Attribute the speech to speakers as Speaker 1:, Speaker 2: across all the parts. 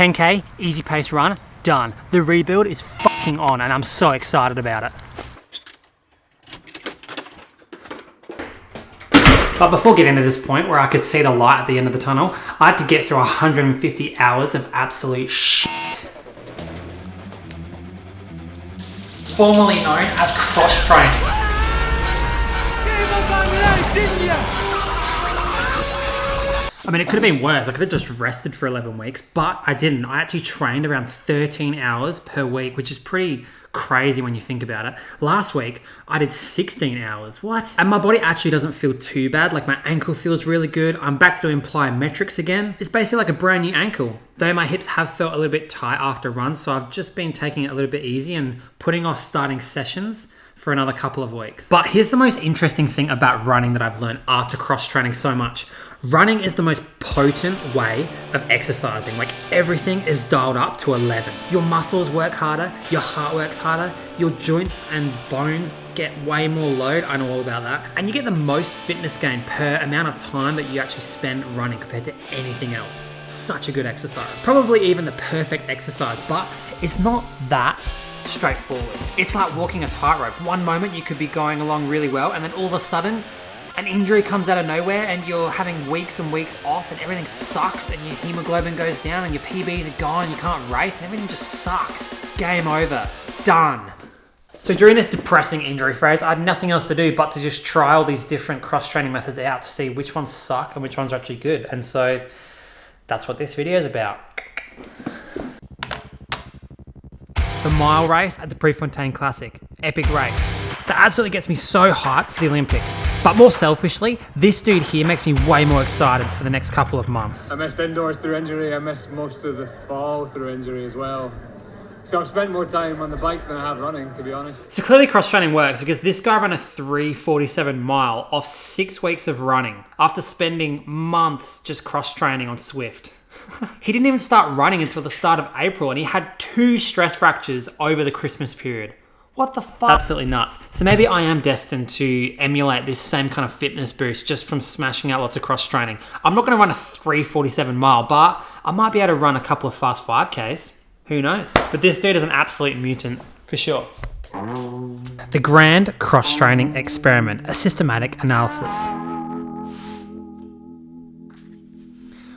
Speaker 1: 10K, easy pace run, done. The rebuild is fucking on and I'm so excited about it. But before getting to this point where I could see the light at the end of the tunnel, I had to get through 150 hours of absolute shit. Formerly known as cross-training. I mean, it could have been worse. I could have just rested for 11 weeks, but I didn't. I actually trained around 13 hours per week, which is pretty crazy when you think about it. Last week, I did 16 hours. What? And my body actually doesn't feel too bad. Like, my ankle feels really good. I'm back to doing plyometrics again. It's basically like a brand new ankle. Though my hips have felt a little bit tight after runs, so I've just been taking it a little bit easy and putting off starting sessions for another couple of weeks. But here's the most interesting thing about running that I've learned after cross-training so much. Running is the most potent way of exercising. Like, everything is dialed up to 11. Your muscles work harder, your heart works harder, your joints and bones get way more load. I know all about that. And you get the most fitness gain per amount of time that you actually spend running compared to anything else. Such a good exercise. Probably even the perfect exercise, but it's not that straightforward. It's like walking a tightrope. One moment you could be going along really well, and then all of a sudden an injury comes out of nowhere and you're having weeks and weeks off and everything sucks and your hemoglobin goes down and your PBs are gone, you can't race, and everything just sucks. Game over. Done. So during this depressing injury phase, I had nothing else to do but to just try all these different cross-training methods out to see which ones suck and which ones are actually good. And so that's what this video is about. The mile race at the Prefontaine Classic. Epic race. That absolutely gets me so hyped for the Olympics. But more selfishly, this dude here makes me way more excited for the next couple of months.
Speaker 2: I missed indoors through injury, I missed most of the fall through injury as well. So I've spent more time on the bike than I have running, to be honest.
Speaker 1: So clearly cross-training works because this guy ran a 3:47 mile off 6 weeks of running after spending months just cross-training on Swift. He didn't even start running until the start of April and he had 2 stress fractures over the Christmas period. What the fuck? Absolutely nuts. So maybe I am destined to emulate this same kind of fitness boost just from smashing out lots of cross training. I'm not going to run a 3:47 mile, but I might be able to run a couple of fast 5Ks. Who knows? But this dude is an absolute mutant, for sure. The Grand Cross Training Experiment, a systematic analysis.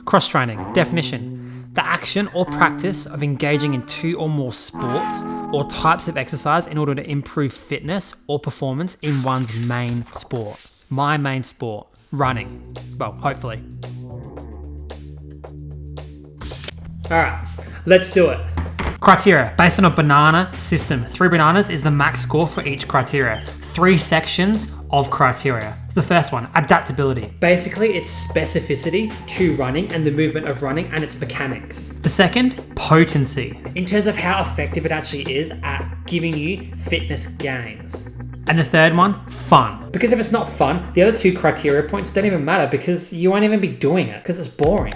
Speaker 1: Cross training, definition. The action or practice of engaging in 2 or more sports or types of exercise in order to improve fitness or performance in one's main sport. My main sport, running. Well, hopefully. All right, let's do it. Criteria, based on a banana system. 3 bananas is the max score for each criteria. 3 sections of criteria. The first one, adaptability. Basically, it's specificity to running and the movement of running and its mechanics. The second, potency. In terms of how effective it actually is at giving you fitness gains. And the third one, fun. Because if it's not fun, the other 2 criteria points don't even matter because you won't even be doing it because it's boring.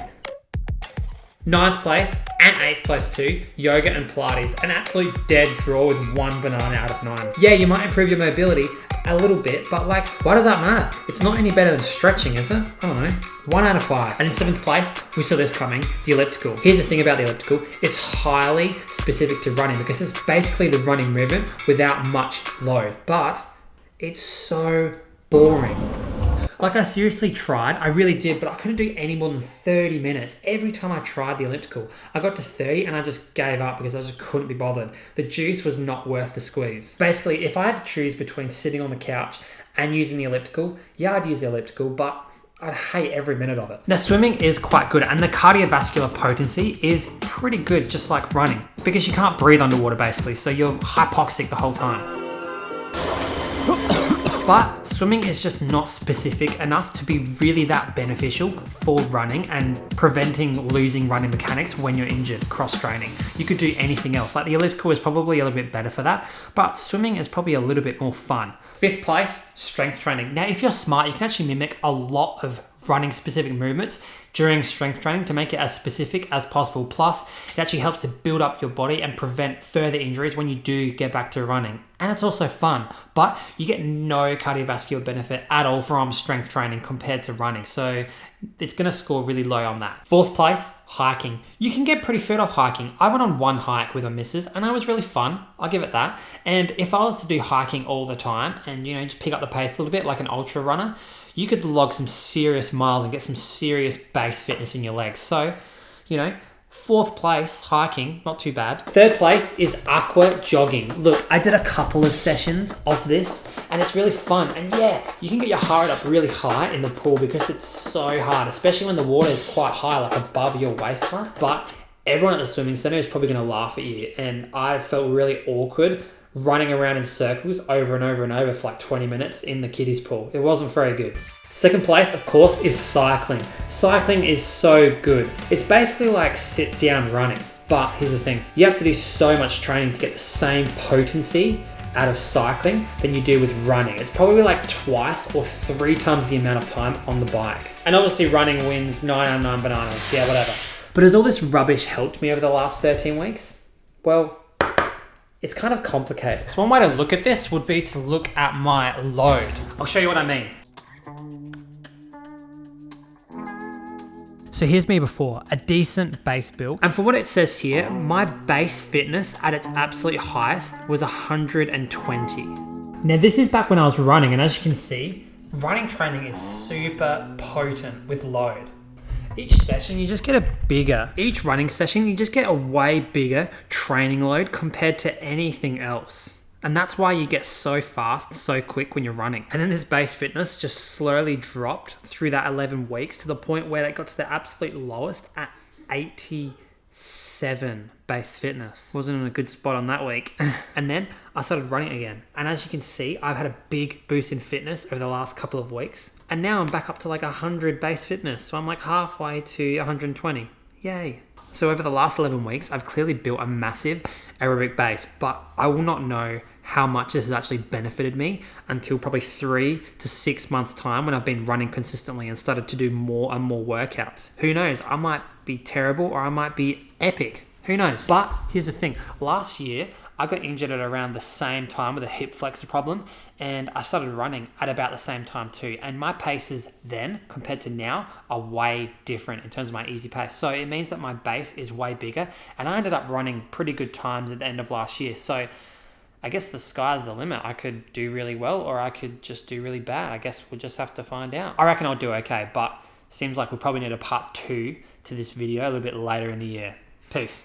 Speaker 1: 9th place and 8th place too, yoga and Pilates. An absolute dead draw with 1 banana out of 9. Yeah, you might improve your mobility a little bit, but like, why does that matter? It's not any better than stretching, is it? I don't know. 1 out of 5. And in 7th place, we saw this coming, the elliptical. Here's the thing about the elliptical. It's highly specific to running because it's basically the running movement without much load, but it's so boring. Like, I seriously tried, I really did, but I couldn't do any more than 30 minutes. Every time I tried the elliptical, I got to 30 and I just gave up because I just couldn't be bothered. The juice was not worth the squeeze. Basically, if I had to choose between sitting on the couch and using the elliptical, yeah, I'd use the elliptical, but I'd hate every minute of it. Now, swimming is quite good and the cardiovascular potency is pretty good, just like running, because you can't breathe underwater basically, so you're hypoxic the whole time. But swimming is just not specific enough to be really that beneficial for running and preventing losing running mechanics when you're injured cross-training. You could do anything else. Like the elliptical is probably a little bit better for that, but swimming is probably a little bit more fun. 5th place, strength training. Now, if you're smart, you can actually mimic a lot of running specific movements during strength training to make it as specific as possible. Plus, it actually helps to build up your body and prevent further injuries when you do get back to running. And it's also fun, but you get no cardiovascular benefit at all from strength training compared to running. So it's going to score really low on that. Fourth place, hiking. You can get pretty fit off hiking. I went on one hike with a missus and it was really fun. I'll give it that. And if I was to do hiking all the time and, just pick up the pace a little bit like an ultra runner, you could log some serious miles and get some serious base fitness in your legs. So, fourth place, hiking, not too bad. Third place is aqua jogging. Look, I did a couple of sessions of this and it's really fun. And yeah, you can get your heart up really high in the pool because it's so hard, especially when the water is quite high, like above your waistline. But everyone at the swimming center is probably gonna laugh at you. And I felt really awkward running around in circles over and over and over for like 20 minutes in the kiddies pool. It wasn't very good. Second place, of course, is cycling. Cycling is so good. It's basically like sit down running. But here's the thing, you have to do so much training to get the same potency out of cycling than you do with running. It's probably like twice or 3 times the amount of time on the bike. And obviously running wins 999 bananas, yeah, whatever. But has all this rubbish helped me over the last 13 weeks? Well, it's kind of complicated. So one way to look at this would be to look at my load. I'll show you what I mean. So here's me before, a decent base build. And for what it says here, my base fitness at its absolute highest was 120. Now this is back when I was running, and as you can see, running training is super potent with load. Each session you just get each running session you just get a way bigger training load compared to anything else. And that's why you get so fast, so quick when you're running. And then this base fitness just slowly dropped through that 11 weeks to the point where it got to the absolute lowest at 87 base fitness. Wasn't in a good spot on that week. And then I started running again. And as you can see, I've had a big boost in fitness over the last couple of weeks. And now I'm back up to like 100 base fitness. So I'm like halfway to 120. Yay. So over the last 11 weeks, I've clearly built a massive aerobic base, but I will not know how much this has actually benefited me until probably 3 to 6 months time when I've been running consistently and started to do more and more workouts. Who knows? I might be terrible or I might be epic. Who knows? But here's the thing. Last year, I got injured at around the same time with a hip flexor problem, and I started running at about the same time too. And my paces then, compared to now, are way different in terms of my easy pace. So it means that my base is way bigger, and I ended up running pretty good times at the end of last year. So I guess the sky's the limit. I could do really well, or I could just do really bad. I guess we'll just have to find out. I reckon I'll do okay, but seems like we probably need a part 2 to this video a little bit later in the year. Peace.